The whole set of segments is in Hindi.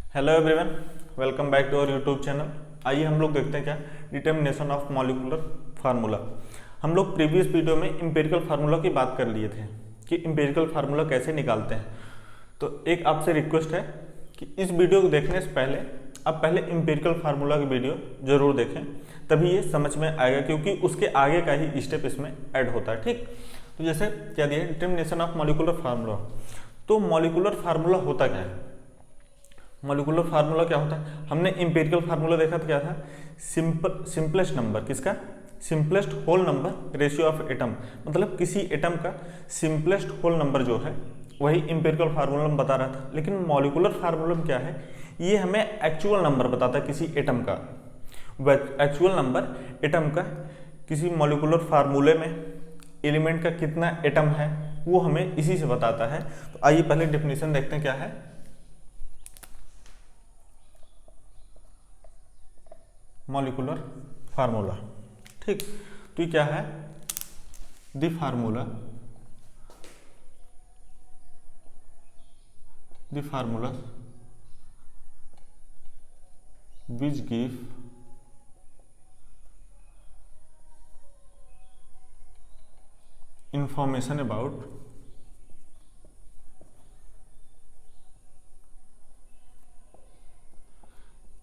Hello everyone, welcome back to our YouTube channel. आइए हम लोग देखते हैं क्या डिटर्मिनेशन ऑफ मॉलिक्यूलर फार्मूला। हम लोग प्रीवियस वीडियो में इंपेरिकल फार्मूला की बात कर लिए थे कि इंपेरिकल फार्मूला कैसे निकालते हैं। तो एक आपसे रिक्वेस्ट है कि इस वीडियो को देखने से पहले आप पहले इंपेरिकल फार्मूला की वीडियो जरूर देखें, तभी ये समझ में आएगा, क्योंकि उसके आगे का ही स्टेप इसमें ऐड होता है। ठीक, तो जैसे क्या दिया है डिटर्मिनेशन ऑफ मॉलिक्यूलर फार्मूला। तो मॉलिक्यूलर फार्मूला होता क्या है? मॉलिक्यूलर फार्मूला क्या होता है? हमने इंपेरिकल फार्मूला देखा था, क्या था? सिंपलेस्ट नंबर, किसका? Simplest whole number ratio of atom, मतलब किसी एटम का सिंपलेस्ट होल नंबर जो है वही इंपेरिकल फार्मूला में बता रहा था। लेकिन मॉलिक्यूलर फार्मूला में क्या है, ये हमें एक्चुअल नंबर बताता है किसी एटम का। एक्चुअल नंबर एटम का किसी मॉलिक्यूलर फार्मूले में एलिमेंट का कितना एटम है वो हमें इसी से बताता है। तो आइए पहले डेफिनेशन देखते हैं क्या है। मॉलिक्यूलर फार्मूला, ठीक, तो ये क्या है? The formula which give information about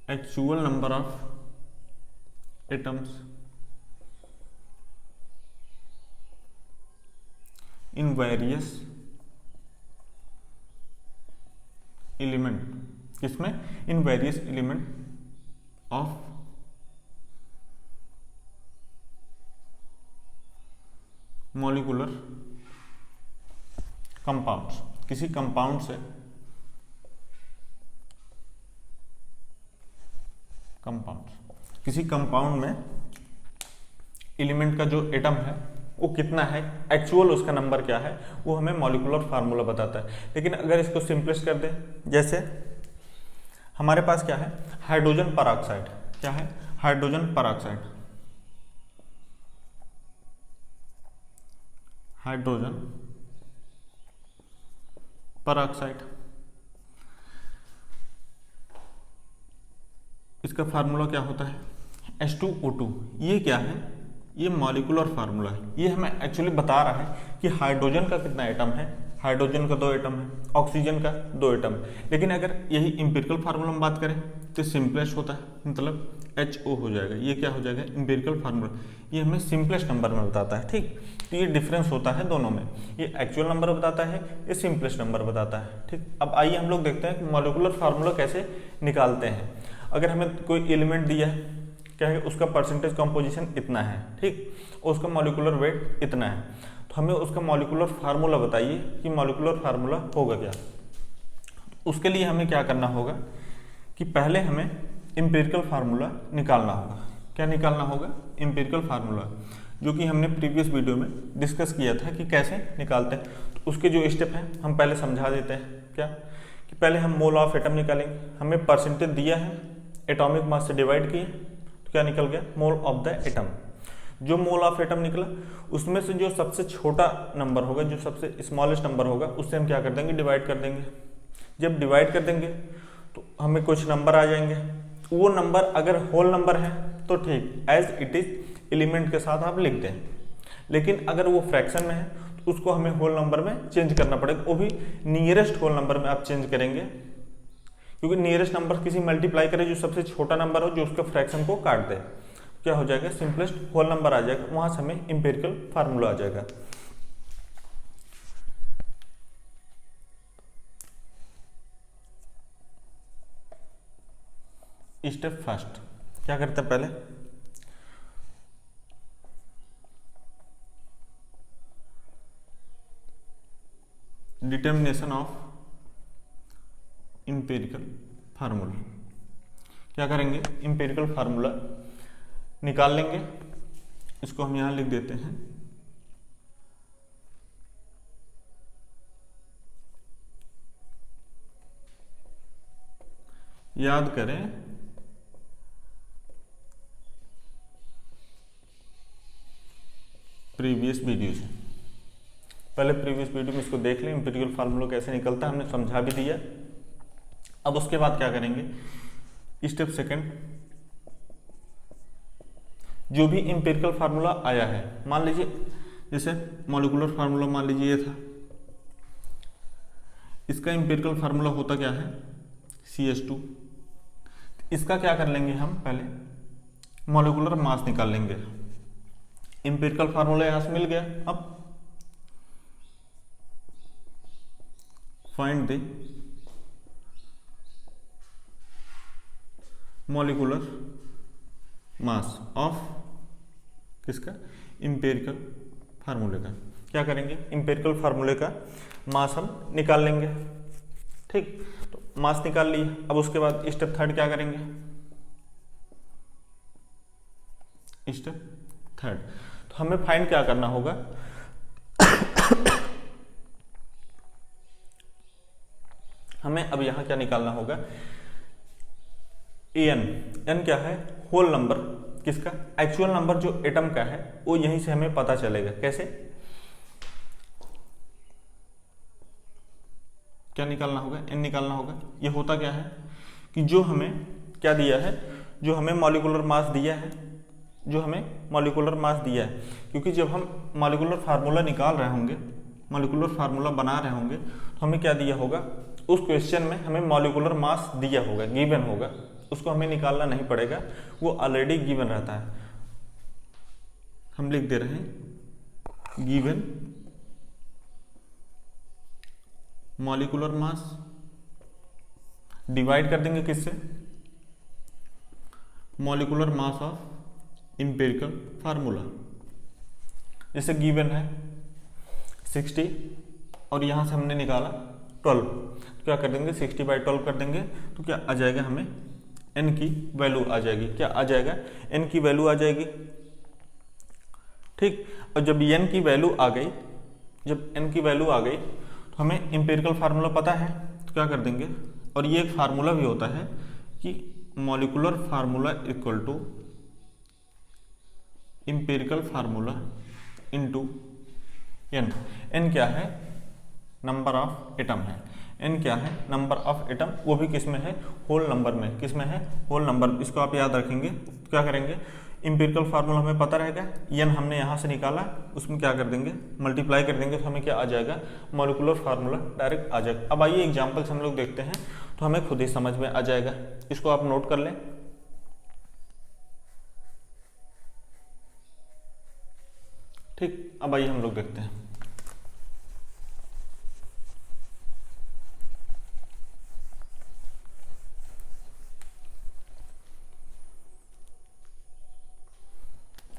actual number of atoms in various element, किसमें? In various element of molecular compounds, किसी कंपाउंड से किसी कंपाउंड में एलिमेंट का जो एटम है वो कितना है, एक्चुअल उसका नंबर क्या है, वो हमें मॉलिक्यूलर फार्मूला बताता है। लेकिन अगर इसको सिंपलिस्ट कर दें, जैसे हमारे पास क्या है, हाइड्रोजन परऑक्साइड, क्या है? हाइड्रोजन परऑक्साइड, हाइड्रोजन परऑक्साइड, इसका फार्मूला क्या होता है? H2O2। ये क्या है? ये मॉलिक्यूलर फार्मूला है। ये हमें एक्चुअली बता रहा है कि हाइड्रोजन का कितना एटम है। हाइड्रोजन का 2 एटम है, ऑक्सीजन का 2 एटम है। लेकिन अगर यही इंपेरिकल फार्मूला में बात करें तो सिंपलेस्ट होता है, मतलब HO हो जाएगा। ये क्या हो जाएगा? Empirical formula. ये हमें सिंपलेस्ट नंबर में बताता है। ठीक, तो ये डिफरेंस होता है दोनों में, ये एक्चुअल नंबर बताता है, ये सिंपलेस्ट नंबर बताता है। ठीक, अब आइए हम लोग देखते हैं कि मॉलिक्यूलर फार्मूला कैसे निकालते हैं। अगर हमें कोई एलिमेंट दिया है, क्या है, उसका परसेंटेज कंपोजिशन इतना है, ठीक, उसका मॉलिक्यूलर वेट इतना है, तो हमें उसका मॉलिक्यूलर फार्मूला बताइए कि मॉलिक्यूलर फार्मूला होगा क्या। उसके लिए हमें क्या करना होगा कि पहले हमें इंपेरिकल फार्मूला निकालना होगा। क्या निकालना होगा? इंपेरिकल फार्मूला, जो कि हमने प्रीवियस वीडियो में डिस्कस किया था कि कैसे निकालते हैं। तो उसके जो स्टेप हैं हम पहले समझा देते हैं। क्या कि पहले हम मोल ऑफ एटम निकालेंगे। हमें परसेंटेज दिया है, एटॉमिक मास से डिवाइड किए, तो क्या निकल गया? Mole of the atom. जो मोल ऑफ एटम निकला उसमें से जो सबसे छोटा नंबर होगा, जो सबसे स्मॉलेस्ट नंबर होगा, उससे हम क्या कर देंगे? डिवाइड कर देंगे। जब डिवाइड कर देंगे तो हमें कुछ नंबर आ जाएंगे। वो नंबर अगर होल नंबर है तो ठीक, एज इट इज एलिमेंट के साथ आप लिख दें। लेकिन अगर वो फ्रैक्शन में है तो उसको हमें होल नंबर में चेंज करना पड़ेगा। वो भी नियरेस्ट होल नंबर में आप चेंज करेंगे, क्योंकि नियरेस्ट नंबर किसी मल्टीप्लाई करे जो सबसे छोटा नंबर हो, जो उसका फ्रैक्शन को काट दे, क्या हो जाएगा? सिंपलेस्ट होल नंबर आ जाएगा। वहां से हमें इंपेरिकल फार्मूला आ जाएगा। स्टेप फर्स्ट, क्या करते हैं? पहले डिटर्मिनेशन ऑफ इंपेरिकल फार्मूला। क्या करेंगे? इंपेरिकल फार्मूला निकाल लेंगे। इसको हम यहां लिख देते हैं। याद करें प्रीवियस वीडियो से, पहले प्रीवियस वीडियो में इसको देख लें, इंपेरिकल फार्मूला कैसे निकलता है, हमने समझा भी दिया। अब उसके बाद क्या करेंगे, स्टेप सेकंड, जो भी इंपेरिकल फार्मूला आया है, मान लीजिए जैसे मॉलिक्यूलर फार्मूला मान लीजिए ये था, इसका इंपेरिकल फार्मूला होता क्या है, CH2। इसका क्या कर लेंगे हम, पहले मॉलिक्यूलर मास निकाल लेंगे। इंपेरिकल फार्मूला यहां से मिल गया। अब find the molecular mass of किसका, इंपेरिकल फार्मूले का। क्या करेंगे, इंपेरिकल फार्मूले का मास हम निकाल लेंगे। ठीक, तो मास निकाल लिए। अब उसके बाद स्टेप थर्ड क्या करेंगे, स्टेप थर्ड, तो हमें फाइंड क्या करना होगा, हमें अब यहां क्या निकालना होगा, एन क्या है, होल नंबर किसका, एक्चुअल नंबर जो एटम का है वो यहीं से हमें पता चलेगा। कैसे, क्या निकालना होगा, एन निकालना होगा। ये होता क्या है कि जो हमें क्या दिया है, जो हमें मॉलिक्यूलर मास दिया है, जो हमें मॉलिक्यूलर मास दिया है, क्योंकि जब हम मॉलिक्यूलर फार्मूला निकाल रहे होंगे, मॉलिक्यूलर फार्मूला बना रहे होंगे, तो हमें क्या दिया होगा, उस क्वेश्चन में हमें मॉलिक्यूलर मास दिया होगा, गिवन होगा, उसको हमें निकालना नहीं पड़ेगा, वो ऑलरेडी गिवन रहता है। हम लिख दे रहे हैं गिवन मॉलिक्यूलर मास, डिवाइड कर देंगे किससे, molecular mass of empirical formula. जैसे गिवन है 60 और यहां से हमने निकाला 12, तो क्या कर देंगे 60/12 कर देंगे, तो क्या आ जाएगा, हमें n की वैल्यू आ जाएगी। क्या आ जाएगा, n की वैल्यू आ जाएगी। ठीक, और जब n की वैल्यू आ गई, जब n की वैल्यू आ गई तो हमें इंपेरिकल फार्मूला पता है, तो क्या कर देंगे, और ये एक फार्मूला भी होता है कि molecular formula equal to empirical formula into n। n क्या है, नंबर ऑफ एटम है, n क्या है, नंबर ऑफ एटम, वो भी किस में है, होल नंबर में। किस में है, होल नंबर। इसको आप याद रखेंगे। तो क्या करेंगे, इंपेरिकल फार्मूला हमें पता रहेगा, n हमने यहाँ से निकाला, उसमें क्या कर देंगे, मल्टीप्लाई कर देंगे, तो हमें क्या आ जाएगा, मॉलिक्यूलर फार्मूला डायरेक्ट आ जाएगा। अब आइए एग्जाम्पल्स हम लोग देखते हैं, तो हमें खुद ही समझ में आ जाएगा। इसको आप नोट कर लें। ठीक, अब आइए हम लोग देखते हैं।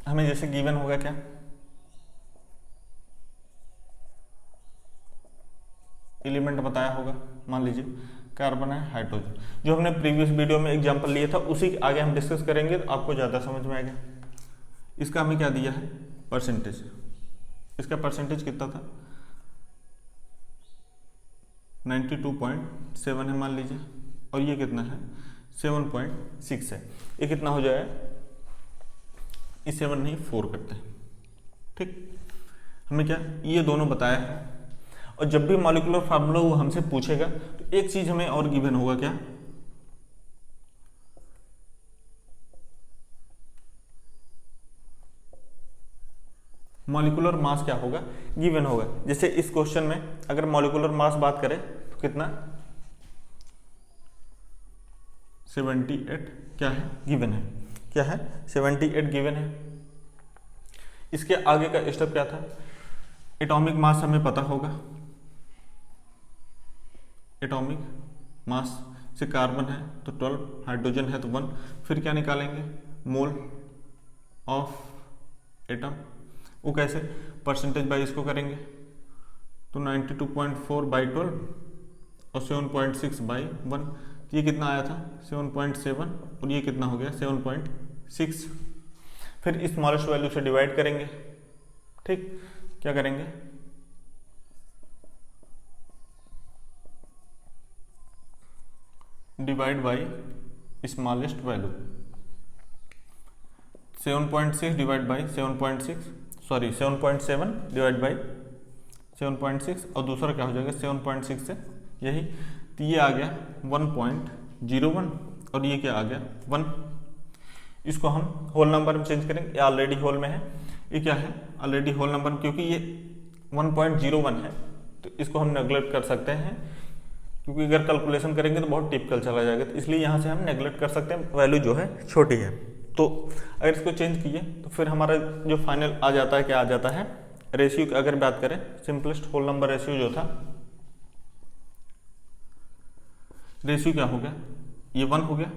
हमें जैसे गिवन होगा क्या, एलिमेंट बताया होगा, मान लीजिए कार्बन है, हाइड्रोजन, जो हमने प्रीवियस वीडियो में एग्जांपल लिया था, उसी के आगे हम डिस्कस करेंगे, तो आपको ज़्यादा समझ में आएगा। इसका हमें क्या दिया है, परसेंटेज। इसका परसेंटेज कितना था, 92.7 है मान लीजिए, और ये कितना है, 7.6 है। ये कितना हो जाएगा, इस 7 नहीं 4 करते हैं। ठीक, हमें क्या ये दोनों बताया है। और जब भी मॉलिक्यूलर फार्मूला वो हमसे पूछेगा, तो एक चीज हमें और गिवन होगा, क्या, मॉलिक्यूलर मास क्या होगा, गिवन होगा। जैसे इस क्वेश्चन में अगर मॉलिक्यूलर मास बात करें तो कितना, 78 क्या है, गिवन है। क्या है, 78 गिवन है। इसके आगे का स्टेप क्या था, एटॉमिक मास हमें पता होगा, एटॉमिक मास से कार्बन है तो 12, हाइड्रोजन है तो 1। फिर क्या निकालेंगे, मोल ऑफ एटम, वो कैसे, परसेंटेज बाई इसको करेंगे, तो 92.4/12 और 7.6/1, ये कितना आया था, 7.7, और ये कितना हो गया, 7.6। फिर इस स्मॉलेस्ट वैल्यू से डिवाइड करेंगे। ठीक, क्या करेंगे, divide by smallest value, 7.6 divide by 7.6, sorry 7.7 divide by 7.6, और दूसरा क्या हो जाएगा 7.6 से यही तो ये आ गया 1.01 और ये क्या आ गया 1। इसको हम होल नंबर में चेंज करेंगे, ये ऑलरेडी होल में है, ये क्या है ऑलरेडी होल नंबर, क्योंकि ये 1.01 है तो इसको हम नेगलेक्ट कर सकते हैं, क्योंकि अगर कैलकुलेशन करेंगे तो बहुत टिपिकल चला जाएगा, तो इसलिए यहाँ से हम नेगलेक्ट कर सकते हैं, वैल्यू जो है छोटी है। तो अगर इसको चेंज किए तो फिर हमारा जो फाइनल आ जाता है क्या आ जाता है, रेशियो की अगर बात करें, सिंपलेस्ट होल नंबर रेशियो जो था, रेशियो क्या हो गया, ये 1 हो गया,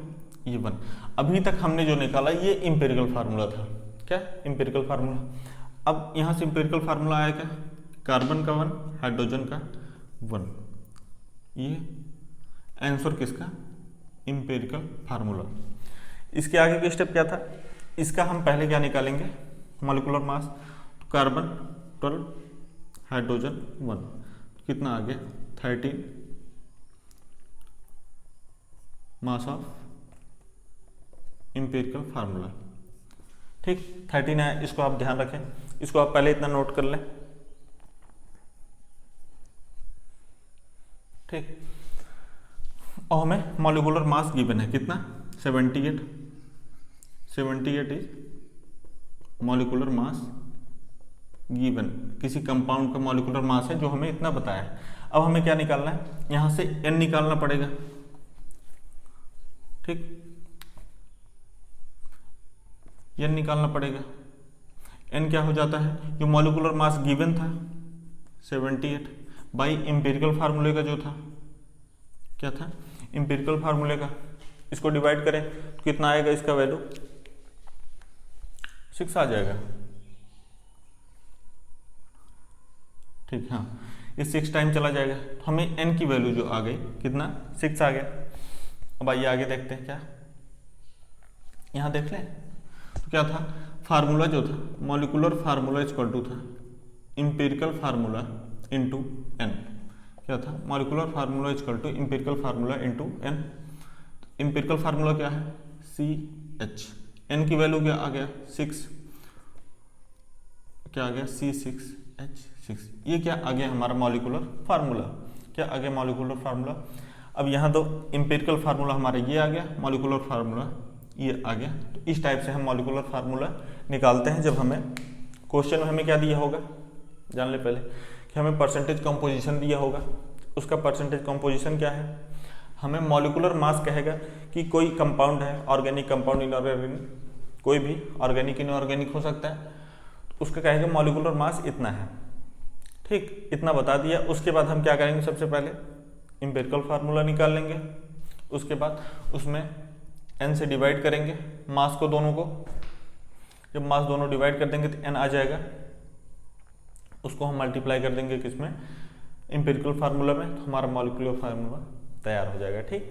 ये 1। अभी तक हमने जो निकाला ये इंपेरिकल फार्मूला था, क्या इंपेरिकल फार्मूला। अब यहाँ से इंपेरिकल फार्मूला आया क्या, कार्बन का 1, हाइड्रोजन का 1, ये आंसर किसका, इंपेरिकल फार्मूला। इसके आगे का स्टेप क्या था, इसका हम पहले क्या निकालेंगे, मॉलिक्यूलर मास, तो कार्बन 12, हाइड्रोजन 1, कितना आ गया 13 मास ऑफ इंपेरिकल फार्मूला। ठीक 13 है, इसको आप ध्यान रखें, इसको आप पहले इतना नोट कर लें। ठीक, और हमें मॉलिक्यूलर मास गिवन है कितना 78 इज मॉलिक्यूलर मास गिवन, किसी कंपाउंड का मॉलिक्यूलर मास है जो हमें इतना बताया है। अब हमें क्या निकालना है, यहां से n निकालना पड़ेगा। ठीक, n निकालना पड़ेगा, n क्या हो जाता है, जो मॉलिक्यूलर मास गिवन था 78 बाई इंपेरिकल फार्मूले का जो था, क्या था इंपेरिकल फार्मूले का, इसको डिवाइड करें तो कितना आएगा, इसका वैल्यू 6 आ जाएगा। ठीक, हाँ ये 6 टाइम चला जाएगा, तो हमें n की वैल्यू जो आ गई कितना 6 आ गया। अब आइए आगे देखते हैं क्या, यहाँ देख लें तो क्या था, फार्मूला जो था मॉलिक्यूलर फार्मूला इक्वल टू था इंपेरिकल फार्मूला इंटू n, क्या था molecular formula equal to empirical formula into n। Empirical formula क्या है CH, n की वैल्यू क्या आ गया 6, क्या आ गया C6H6, ये क्या आ गया हमारा मॉलिक्यूलर फार्मूला, क्या आ गया मॉलिक्यूलर फार्मूला। अब यहाँ तो इंपेरिकल फार्मूला हमारा ये आ गया, मॉलिक्यूलर फार्मूला ये आ गया। तो इस टाइप से हम मॉलिक्यूलर फार्मूला निकालते हैं। जब हमें क्वेश्चन में हमें क्या दिया होगा, जान ले पहले कि हमें परसेंटेज कंपोजिशन दिया होगा, उसका परसेंटेज कंपोजिशन क्या है, हमें मॉलिक्यूलर मास कहेगा कि कोई कंपाउंड है, ऑर्गेनिक कंपाउंड इनऑर्गेनिक, कोई भी ऑर्गेनिक इनऑर्गेनिक हो सकता है, उसका कहेगा मॉलिक्यूलर मास इतना है। ठीक, इतना बता दिया। उसके बाद हम क्या करेंगे, सबसे पहले इंपेरिकल फार्मूला निकाल लेंगे, उसके बाद उसमें n से डिवाइड करेंगे मास को, दोनों को, जब मास दोनों डिवाइड कर देंगे तो n आ जाएगा, उसको हम मल्टीप्लाई कर देंगे किसमें, इंपेरिकल फार्मूला में, तो हमारा मॉलिक्यूलर फार्मूला तैयार हो जाएगा। ठीक,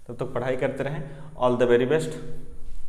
तब तक पढ़ाई करते रहें। All the very best.